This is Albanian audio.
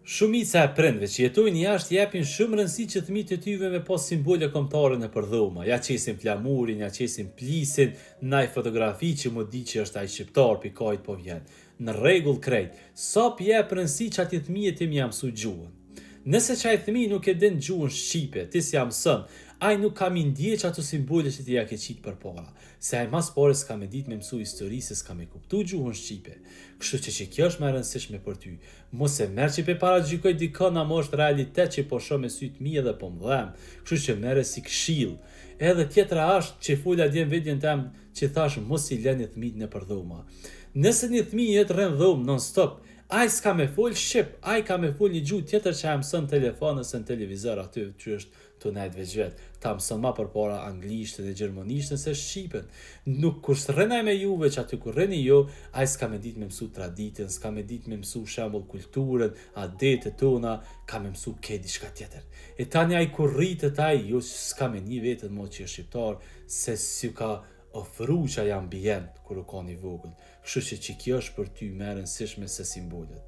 Shumica e prindve që jetojnë jashtë japin shumë rëndësi që fëmijët e tyre me pas simbole kombëtare nëpër dhoma. Ja qesin flamurin, ja qesin plisin, ndaj fotografi që mu di që është ai shqiptar, pikajt po vjen. Në rregull krejt, sa jep rëndësi që ati fëmijët im ja mësu gjuhën. Nëse çaj fëmijë nuk e din gjuhën shqipe, ti s'ja mëson, ai nuk ka mi ndje që ato simbole që ti ja ke qit përpara. Se ai mas pore s'ka me dit me mësu histori, se s'ka me kuptu gjuhën shqipe. Kështu që kjo është më e rëndësishme për ty. Mos e merr që pe para gjykoj dikon ama është realitet që po shoh me syt mi edhe po m'dhem. Kështu që merre si këshill. Edhe tjetra është që fola djem videon tem që thash mos i lëni fëmijët nëpër dhoma. Nëse një fëmijë jetë rreth dhomë non stop, ai s'ka me fol shqip, ai ka me fol një gjuhë tjetër që ai mëson telefon ose në televizor aty që është të nejtë veçvet. Ta mëson ma përpara anglisht dhe gjermanisht nëse shqipen. Nuk kur s'rrenaj me juve që aty kur rreni jo, ai s'ka me dit me mësu traditën, s'ka me dit me mësu shembull kulturën, adetet tona, ka me mësu ke diçka tjetër. E tani ai kur rritet ai, jo s'ka me një vetën mo që është shqiptar, se si ka ofru që ai ambient kur u ka një vogël. Kështu që kjo është për ty më e rëndësishme se simbolet.